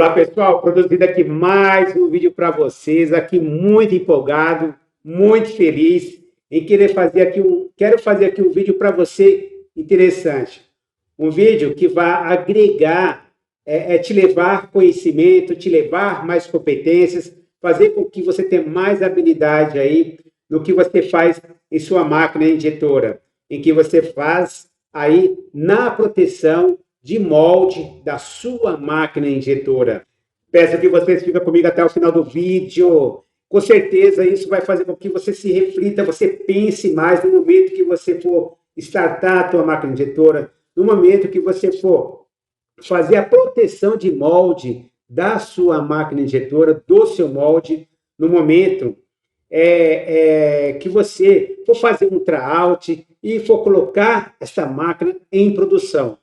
Olá pessoal, produzindo aqui mais um vídeo para vocês, aqui muito empolgado, muito feliz em quero fazer aqui um vídeo para você interessante. Um vídeo que vai agregar, te levar conhecimento, te levar mais competências, fazer com que você tenha mais habilidade aí no que você faz em sua máquina injetora, em que você faz aí na proteção de molde da sua máquina injetora. Peço que vocês fiquem comigo até o final do vídeo. Com certeza isso vai fazer com que você se reflita, você pense mais no momento que você for startar a tua máquina injetora, no momento que você for fazer a proteção de molde da sua máquina injetora, do seu molde, no momento que você for fazer um tryout e for colocar essa máquina em produção.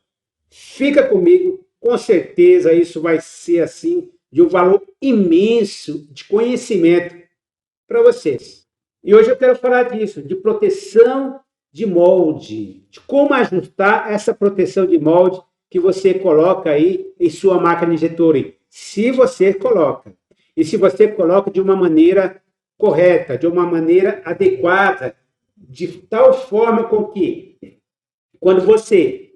Fica comigo, com certeza isso vai ser assim de um valor imenso de conhecimento para vocês. E hoje eu quero falar disso, de proteção de molde, de como ajustar essa proteção de molde que você coloca aí em sua máquina injetora, se você coloca. E se você coloca de uma maneira correta, de uma maneira adequada, de tal forma com que, quando você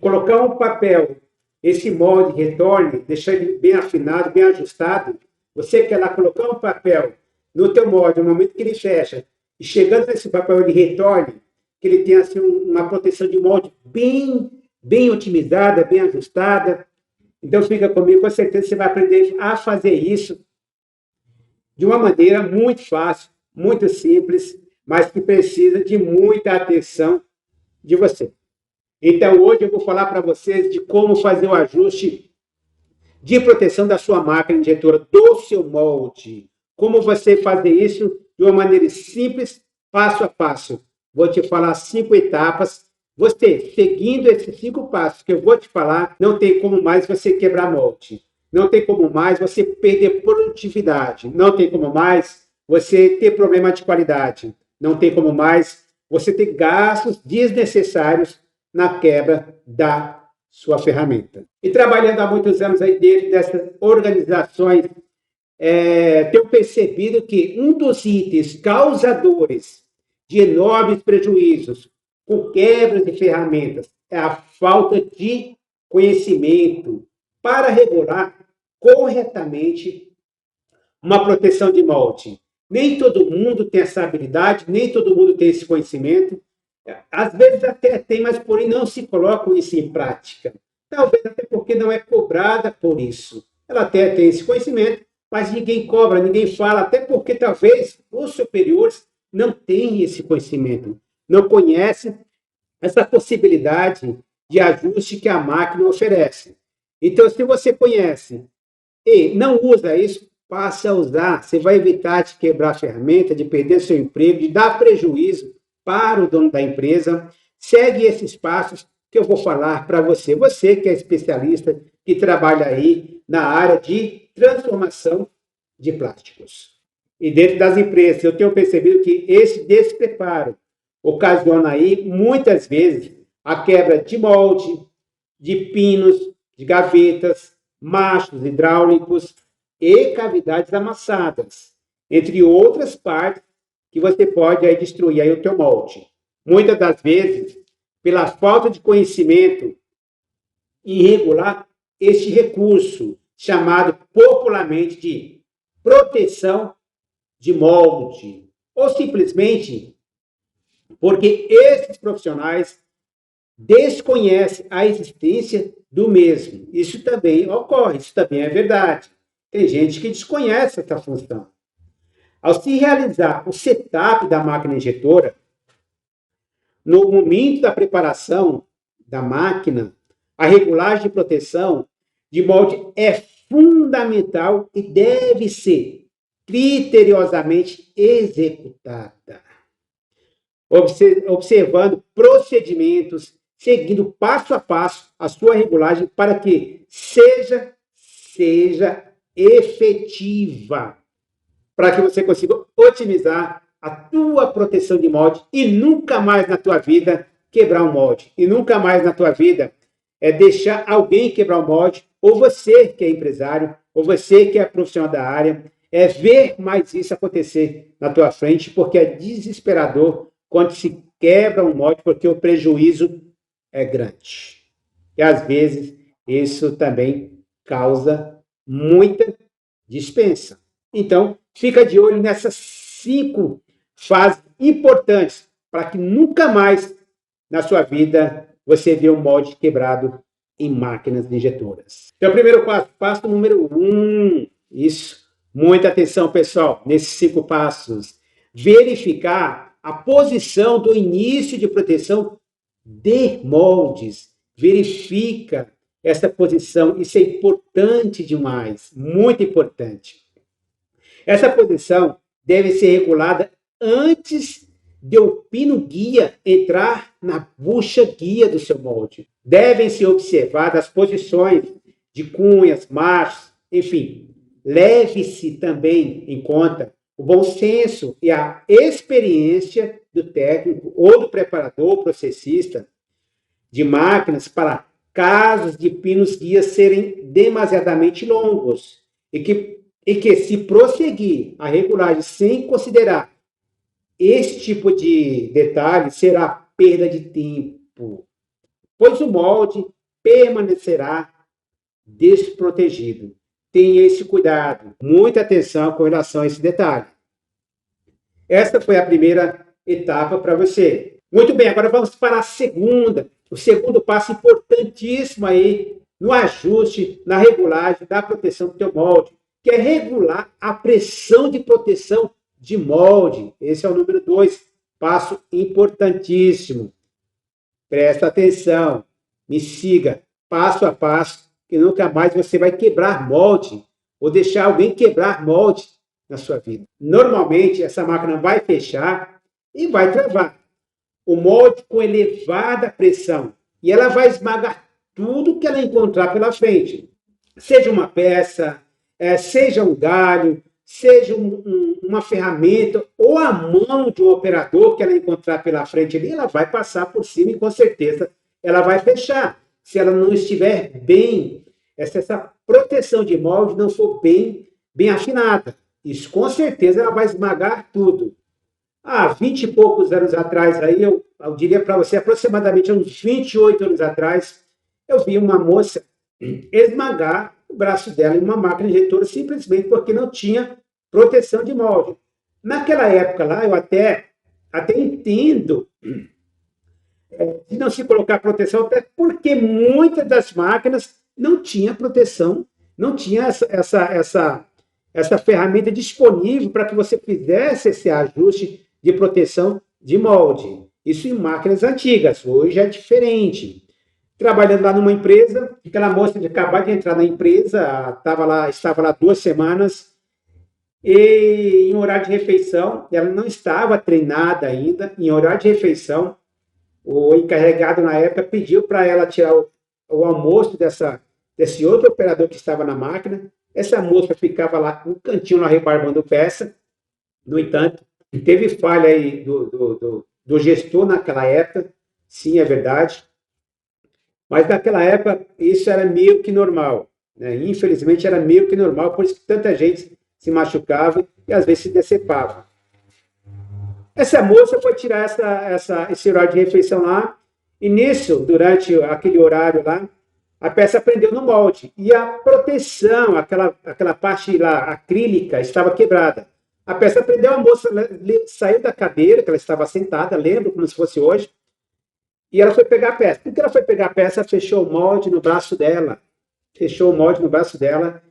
colocar um papel, esse molde retorne, deixar ele bem afinado, bem ajustado, você quer lá colocar um papel no teu molde, no momento que ele fecha, e chegando nesse papel ele retorne, que ele tenha assim, uma proteção de molde bem otimizada, bem ajustada. Então fica comigo, com certeza você vai aprender a fazer isso de uma maneira muito fácil, muito simples, mas que precisa de muita atenção de você. Então, hoje eu vou falar para vocês de como fazer o ajuste de proteção da sua máquina injetora, do seu molde. Como você fazer isso de uma maneira simples, passo a passo. Vou te falar 5 etapas. Você, seguindo esses 5 passos que eu vou te falar, não tem como mais você quebrar molde. Não tem como mais você perder produtividade. Não tem como mais você ter problema de qualidade. Não tem como mais você ter gastos desnecessários na quebra da sua ferramenta. E trabalhando há muitos anos aí dentro dessas organizações, tenho percebido que um dos itens causadores de enormes prejuízos com quebras de ferramentas é a falta de conhecimento para regular corretamente uma proteção de molde. Nem todo mundo tem essa habilidade, nem todo mundo tem esse conhecimento. Às vezes até tem, mas porém não se colocam isso em prática. Talvez até porque não é cobrada por isso. Ela até tem esse conhecimento, mas ninguém cobra, ninguém fala, até porque talvez os superiores não têm esse conhecimento, não conhecem essa possibilidade de ajuste que a máquina oferece. Então, se você conhece e não usa isso, passe a usar. Você vai evitar de quebrar a ferramenta, de perder seu emprego, de dar prejuízo para o dono da empresa. Segue esses passos que eu vou falar para você. Você que é especialista, que trabalha aí na área de transformação de plásticos. E dentro das empresas, eu tenho percebido que esse despreparo ocasiona aí, muitas vezes, a quebra de molde, de pinos, de gavetas, machos hidráulicos e cavidades amassadas, entre outras partes que você pode aí destruir aí o teu molde. Muitas das vezes, pela falta de conhecimento em regular este recurso, chamado popularmente de proteção de molde, ou simplesmente porque esses profissionais desconhecem a existência do mesmo. Isso também ocorre, isso também é verdade. Tem gente que desconhece essa função. Ao se realizar o setup da máquina injetora, no momento da preparação da máquina, a regulagem de proteção de molde é fundamental e deve ser criteriosamente executada, observando procedimentos, seguindo passo a passo a sua regulagem para que seja efetiva, para que você consiga otimizar a tua proteção de molde e nunca mais na tua vida quebrar um molde, e nunca mais na tua vida é deixar alguém quebrar o molde, ou você que é empresário, ou você que é profissional da área, é ver mais isso acontecer na tua frente, porque é desesperador quando se quebra um molde, porque o prejuízo é grande. E às vezes isso também causa muita dispensa. Então, fica de olho nessas 5 fases importantes para que nunca mais na sua vida você vê um molde quebrado em máquinas injetoras. Então, primeiro passo número 1, isso, muita atenção, pessoal, nesses 5 passos. Verificar a posição do início de proteção de moldes. Verifica essa posição, isso é importante demais, muito importante. Essa posição deve ser regulada antes de o pino guia entrar na bucha guia do seu molde. Devem ser observadas as posições de cunhas, marchas, enfim. Leve-se também em conta o bom senso e a experiência do técnico ou do preparador processista de máquinas para casos de pinos guias serem demasiadamente longos e que se prosseguir a regulagem sem considerar esse tipo de detalhe, será perda de tempo, pois o molde permanecerá desprotegido. Tenha esse cuidado, muita atenção com relação a esse detalhe. Esta foi a primeira etapa para você. Muito bem, agora vamos para a segunda. O segundo passo importantíssimo aí no ajuste, na regulagem da proteção do teu molde, que é regular a pressão de proteção de molde. Esse é o número 2, passo importantíssimo. Presta atenção, me siga passo a passo, que nunca mais você vai quebrar molde ou deixar alguém quebrar molde na sua vida. Normalmente, essa máquina vai fechar e vai travar o molde com elevada pressão e ela vai esmagar tudo que ela encontrar pela frente. Seja uma peça, seja um galho, seja uma ferramenta ou a mão de um operador que ela encontrar pela frente ali, ela vai passar por cima e com certeza ela vai fechar. Se ela não estiver bem, se essa proteção de molde não for bem afinada, isso com certeza ela vai esmagar tudo. Há 20 e poucos anos atrás, aí eu diria para você, aproximadamente uns 28 anos atrás, eu vi uma moça esmagar o braço dela em uma máquina injetora simplesmente porque não tinha proteção de molde. Naquela época lá, eu até entendo de não se colocar proteção, até porque muitas das máquinas não tinha proteção, não tinha essa ferramenta disponível para que você fizesse esse ajuste de proteção de molde. Isso em máquinas antigas, hoje é diferente. Trabalhando lá numa empresa, aquela moça de acabar de entrar na empresa, estava lá 2 semanas, e em horário de refeição, ela não estava treinada ainda, em horário de refeição, o encarregado na época pediu para ela tirar o almoço desse outro operador que estava na máquina. Essa moça ficava lá no cantinho, lá rebarbando peça. No entanto, teve falha aí do gestor naquela época, sim, é verdade. Mas naquela época, isso era meio que normal. Né? Infelizmente, era meio que normal, por isso que tanta gente se machucava e às vezes se decepava. Essa moça foi tirar esse horário de refeição lá, e nisso, durante aquele horário lá, a peça prendeu no molde. E a proteção, aquela parte lá acrílica, estava quebrada. A peça prendeu, a moça saiu da cadeira, que ela estava sentada, lembro como se fosse hoje, e ela foi pegar a peça. Porque ela foi pegar a peça, fechou o molde no braço dela. Fechou o molde no braço dela.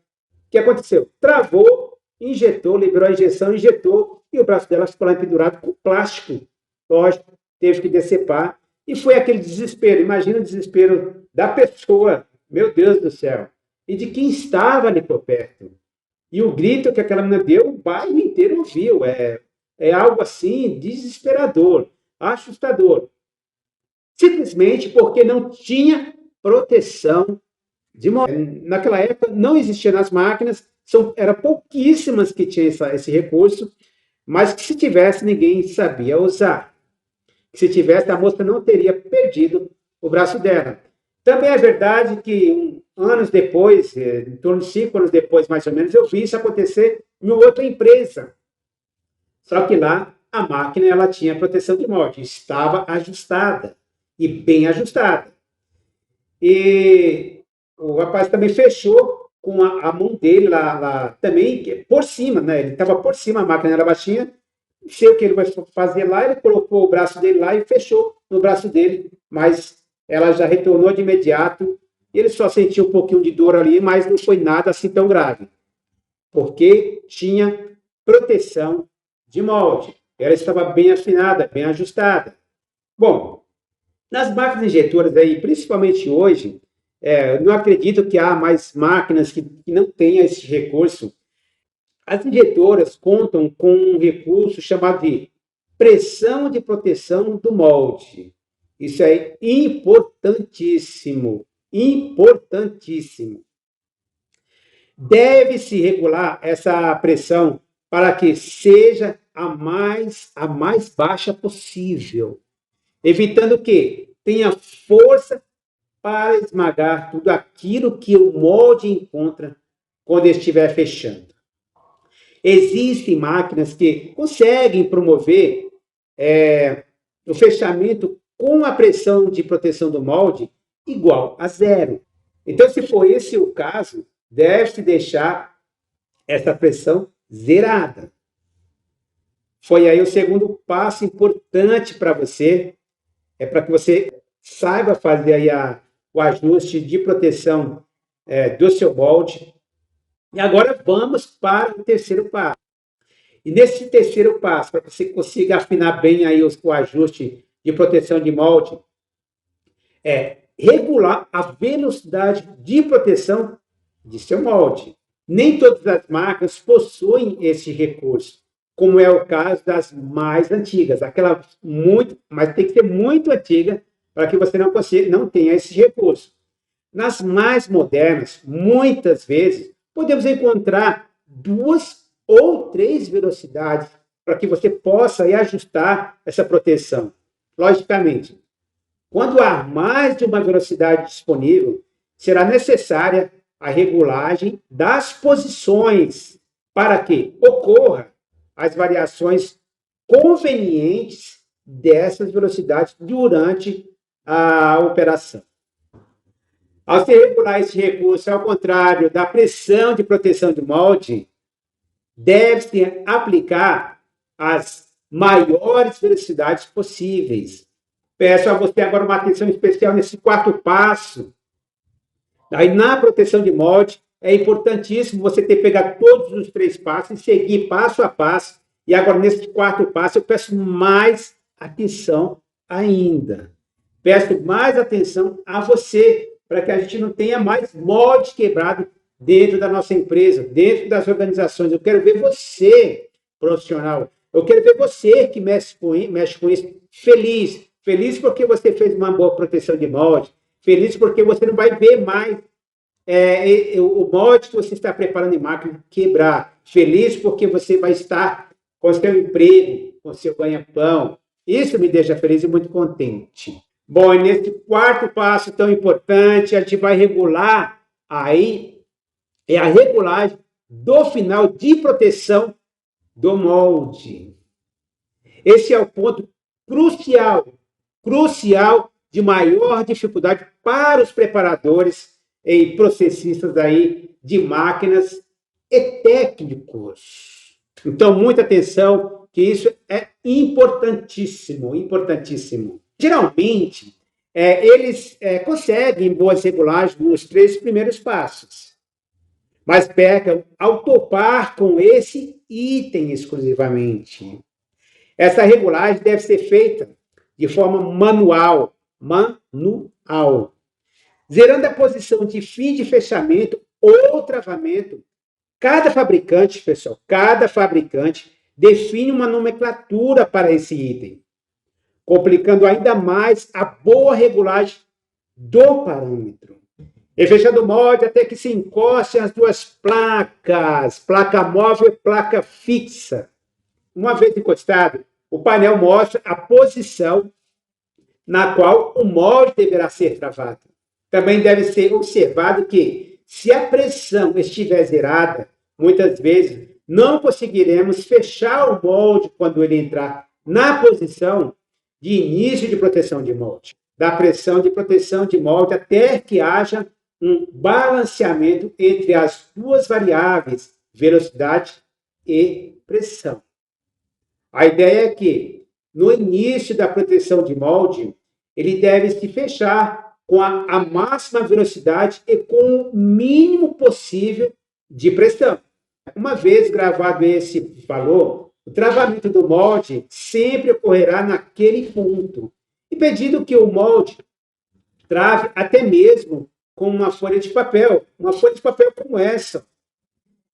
O que aconteceu? Travou, injetou, liberou a injeção, injetou, e o braço dela ficou lá pendurado com plástico. Lógico, teve que decepar. E foi aquele desespero. Imagina o desespero da pessoa, meu Deus do céu, e de quem estava ali por perto. E o grito que aquela menina deu, o bairro inteiro ouviu. É algo assim desesperador, assustador. Simplesmente porque não tinha proteção de molde. Naquela época não existia nas máquinas, eram pouquíssimas que tinham esse recurso, mas que se tivesse, ninguém sabia usar. Se tivesse, a moça não teria perdido o braço dela. Também é verdade que anos depois, em torno de 5 anos depois, mais ou menos, eu vi isso acontecer em outra empresa. Só que lá a máquina ela tinha proteção de morte, estava ajustada e bem ajustada. E o rapaz também fechou com a mão dele lá também por cima, né? Ele estava por cima, a máquina era baixinha. Não sei o que ele vai fazer lá, ele colocou o braço dele lá e fechou no braço dele, mas ela já retornou de imediato. Ele só sentiu um pouquinho de dor ali, mas não foi nada assim tão grave, porque tinha proteção de molde. Ela estava bem afinada, bem ajustada. Bom, nas máquinas injetoras aí, principalmente hoje, não acredito que há mais máquinas que não tenham esse recurso. As injetoras contam com um recurso chamado de pressão de proteção do molde. Isso é importantíssimo, importantíssimo. Deve-se regular essa pressão para que seja a mais baixa possível, evitando que tenha força para esmagar tudo aquilo que o molde encontra quando estiver fechando. Existem máquinas que conseguem promover o fechamento com a pressão de proteção do molde igual a zero. Então, se for esse o caso, deve-se deixar essa pressão zerada. Foi aí o segundo passo importante para você, para que você saiba fazer aí o ajuste de proteção do seu molde. E agora vamos para o terceiro passo. E nesse terceiro passo, para que você consiga afinar bem aí o ajuste de proteção de molde, regular a velocidade de proteção de seu molde. Nem todas as máquinas possuem esse recurso, como é o caso das mais antigas. Aquela mas tem que ser muito antiga para que você não tenha esse recurso. Nas mais modernas, muitas vezes, podemos encontrar 2 ou 3 velocidades para que você possa aí ajustar essa proteção. Logicamente, quando há mais de uma velocidade disponível, será necessária a regulagem das posições para que ocorra as variações convenientes dessas velocidades durante a operação. Ao se regular esse recurso, ao contrário da pressão de proteção do molde, deve-se aplicar as maiores velocidades possíveis. Peço a você agora uma atenção especial nesse quarto passo. Aí, na proteção de molde, é importantíssimo você ter pegado todos os 3 passos e seguir passo a passo. E agora, nesse quarto passo, eu peço mais atenção ainda. Peço mais atenção a você, para que a gente não tenha mais molde quebrado dentro da nossa empresa, dentro das organizações. Eu quero ver você, profissional. Eu quero ver você que mexe com isso, feliz. Feliz porque você fez uma boa proteção de molde. Feliz porque você não vai ver mais o molde que você está preparando em máquina quebrar. Feliz porque você vai estar com o seu emprego, com o seu ganha-pão. Isso me deixa feliz e muito contente. Bom, e nesse quarto passo tão importante, a gente vai regular aí, a regulagem do final de proteção do molde. Esse é o ponto crucial de maior dificuldade para os preparadores e processistas aí de máquinas e técnicos. Então, muita atenção, que isso é importantíssimo, importantíssimo. Geralmente, eles conseguem boas regulagens nos 3 primeiros passos, mas pecam ao topar com esse item exclusivamente. Essa regulagem deve ser feita de forma manual, zerando a posição de fim de fechamento ou travamento. Cada fabricante, pessoal, define uma nomenclatura para esse item, complicando ainda mais a boa regulagem do parâmetro. E fechando o molde até que se encostem as 2 placas, placa móvel e placa fixa. Uma vez encostado, o painel mostra a posição na qual o molde deverá ser travado. Também deve ser observado que, se a pressão estiver zerada, muitas vezes não conseguiremos fechar o molde quando ele entrar na posição de início de proteção de molde, da pressão de proteção de molde, até que haja um balanceamento entre as duas variáveis, velocidade e pressão. A ideia é que, no início da proteção de molde, ele deve se fechar com a máxima velocidade e com o mínimo possível de pressão. Uma vez gravado esse valor, o travamento do molde sempre ocorrerá naquele ponto, impedindo que o molde trave até mesmo com uma folha de papel como essa,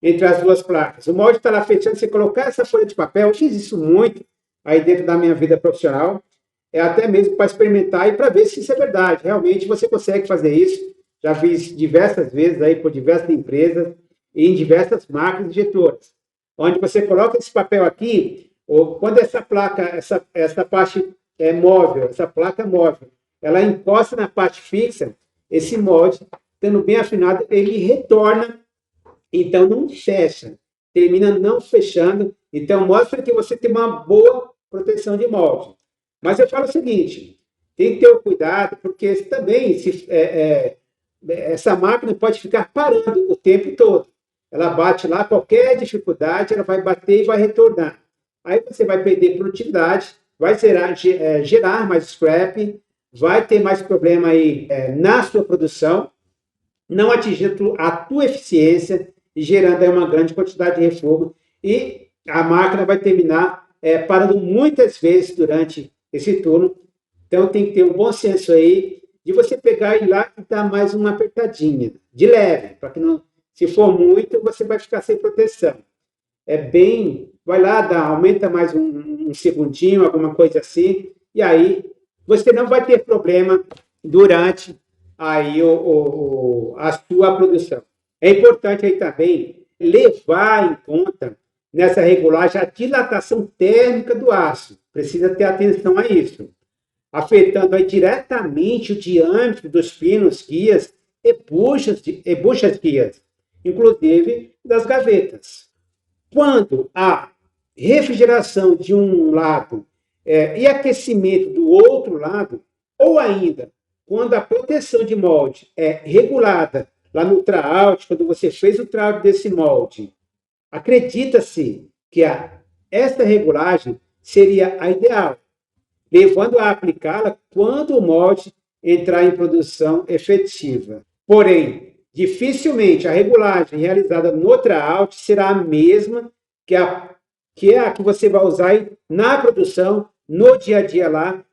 entre as duas placas. O molde está lá fechando, você colocar essa folha de papel, eu fiz isso muito aí dentro da minha vida profissional, até mesmo para experimentar e para ver se isso é verdade. Realmente você consegue fazer isso. Já fiz diversas vezes aí por diversas empresas e em diversas máquinas injetoras, onde você coloca esse papel aqui, ou quando essa placa, essa parte móvel, essa placa móvel, ela encosta na parte fixa, esse molde, estando bem afinado, ele retorna, então não fecha, termina não fechando, então mostra que você tem uma boa proteção de molde. Mas eu falo o seguinte, tem que ter o cuidado, porque também essa máquina pode ficar parando o tempo todo. Ela bate lá, qualquer dificuldade, ela vai bater e vai retornar. Aí você vai perder produtividade, vai gerar mais scrap, vai ter mais problema aí na sua produção, não atingindo a tua eficiência e gerando aí uma grande quantidade de refogo. E a máquina vai terminar parando muitas vezes durante esse turno. Então tem que ter um bom senso aí de você pegar e ir lá e dar mais uma apertadinha, de leve, para que não, se for muito, você vai ficar sem proteção. Vai lá, aumenta mais um segundinho, alguma coisa assim, e aí você não vai ter problema durante aí a sua produção. É importante aí também levar em conta nessa regulagem a dilatação térmica do aço. Precisa ter atenção a isso, afetando aí diretamente o diâmetro dos pinos, guias e buchas guias, inclusive das gavetas. Quando a refrigeração de um lado e aquecimento do outro lado, ou ainda quando a proteção de molde é regulada lá no tryout, quando você fez o tryout desse molde, acredita-se que esta regulagem seria a ideal, levando a aplicá-la quando o molde entrar em produção efetiva. Porém, dificilmente a regulagem realizada no tryout será a mesma que a que você vai usar na produção, no dia a dia lá,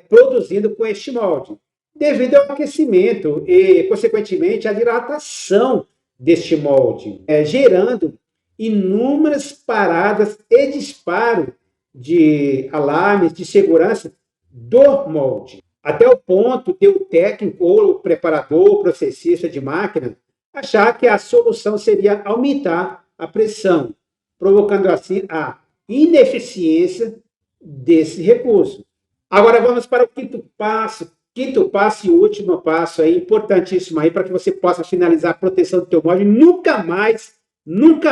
produzindo com este molde, devido ao aquecimento e, consequentemente, à dilatação deste molde, gerando inúmeras paradas e disparo de alarmes de segurança do molde, até o ponto de o técnico ou o preparador, o processista de máquina, achar que a solução seria aumentar a pressão, provocando assim a ineficiência desse recurso. Agora vamos para o quinto passo e último passo aí, importantíssimo aí, para que você possa finalizar a proteção do teu molde. Nunca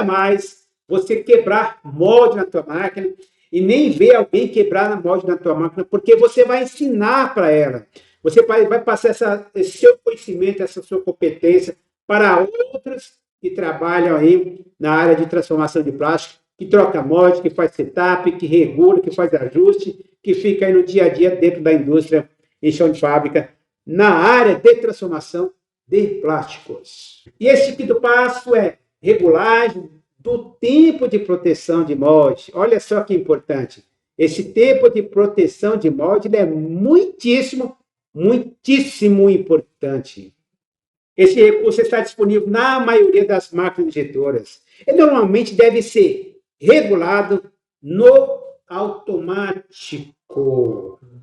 mais você quebrar molde na tua máquina e nem ver alguém quebrar molde na tua máquina, porque você vai ensinar para ela. Você vai passar esse seu conhecimento, essa sua competência para outros que trabalham aí na área de transformação de plástico, que troca molde, que faz setup, que regula, que faz ajuste, que fica aí no dia a dia dentro da indústria, em chão de fábrica, na área de transformação de plásticos. E esse quinto passo é regulagem do tempo de proteção de molde. Olha só que importante. Esse tempo de proteção de molde é muitíssimo importante. Esse recurso está disponível na maioria das máquinas injetoras. E normalmente deve ser regulado no automático.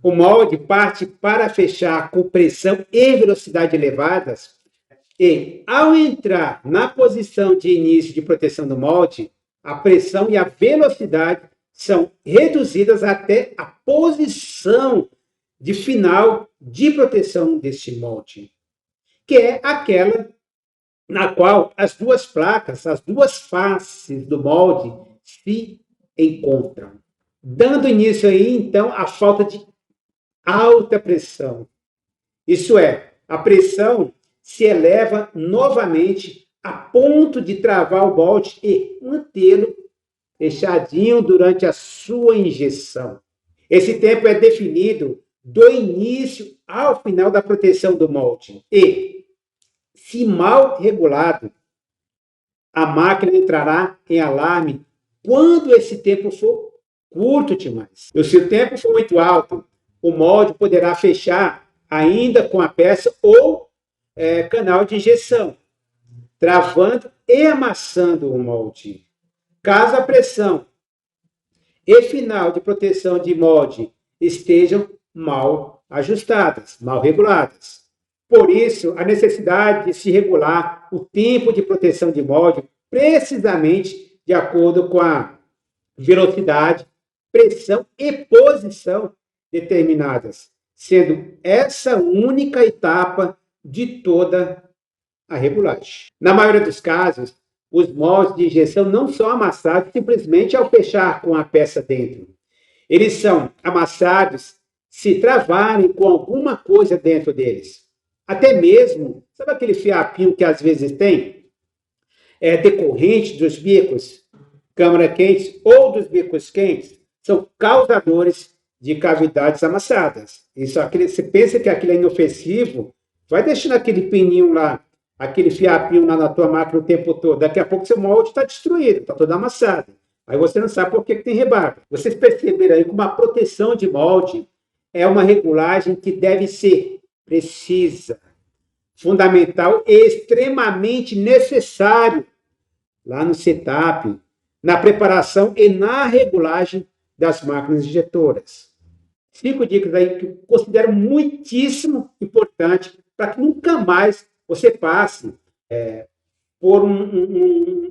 O molde parte para fechar com pressão e velocidade elevadas e, ao entrar na posição de início de proteção do molde, a pressão e a velocidade são reduzidas até a posição de final de proteção deste molde, que é aquela na qual as duas placas, as duas faces do molde se encontram, dando início aí, então, à falta de alta pressão. Isso é, a pressão se eleva novamente a ponto de travar o molde e mantê-lo fechadinho durante a sua injeção. Esse tempo é definido do início ao final da proteção do molde e, se mal regulado, a máquina entrará em alarme quando esse tempo for curto demais. E se o tempo for muito alto, o molde poderá fechar ainda com a peça ou canal de injeção, travando e amassando o molde. Caso a pressão e final de proteção de molde estejam mal ajustadas, mal reguladas. Por isso, a necessidade de se regular o tempo de proteção de molde precisamente de acordo com a velocidade, pressão e posição determinadas, sendo essa única etapa de toda a regulagem. Na maioria dos casos, os moldes de injeção não são amassados simplesmente ao fechar com a peça dentro. Eles são amassados se travarem com alguma coisa dentro deles. Até mesmo, sabe aquele fiapinho que às vezes tem? Decorrente dos bicos câmara quentes ou dos bicos quentes, são causadores de cavidades amassadas. Isso, você pensa que aquilo é inofensivo, vai deixando aquele pininho lá, aquele fiapinho lá na tua máquina o tempo todo. Daqui a pouco seu molde está destruído, está todo amassado. Aí você não sabe por que tem rebarba. Vocês perceberam aí que uma proteção de molde é uma regulagem que deve ser precisa, fundamental e extremamente necessário lá no setup, na preparação e na regulagem das máquinas injetoras. 5 dicas aí que eu considero muitíssimo importante para que nunca mais você passe por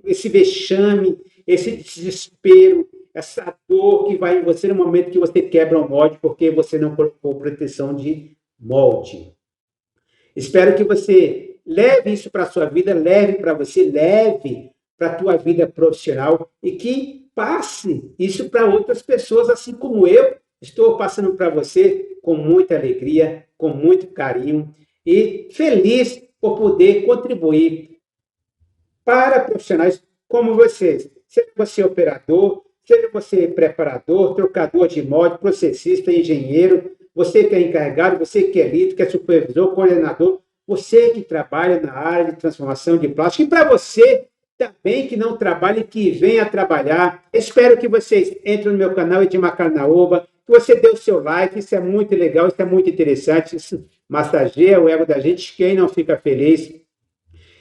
esse vexame, esse desespero, essa dor que vai em você no momento que você quebra um molde porque você não colocou proteção de molde. Espero que você leve isso para a sua vida, leve para você, leve para a tua vida profissional e que passe isso para outras pessoas, assim como eu estou passando para você com muita alegria, com muito carinho e feliz por poder contribuir para profissionais como vocês. Seja você operador, seja você preparador, trocador de molde, processista, engenheiro, você que é encarregado, você que é líder, que é supervisor, coordenador, você que trabalha na área de transformação de plástico, e para você também que não trabalha e que venha trabalhar. Espero que vocês entrem no meu canal Edmar Carnaúba, que você dê o seu like, isso é muito legal, isso é muito interessante, isso massageia o ego da gente, quem não fica feliz.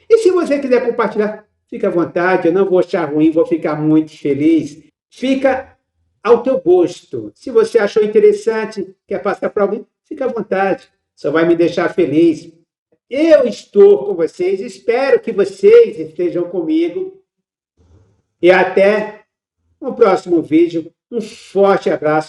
E se você quiser compartilhar, fica à vontade, eu não vou achar ruim, vou ficar muito feliz. Fica ao teu gosto. Se você achou interessante, quer passar para alguém, fica à vontade, só vai me deixar feliz. Eu estou com vocês, espero que vocês estejam comigo. E até o próximo vídeo. Um forte abraço.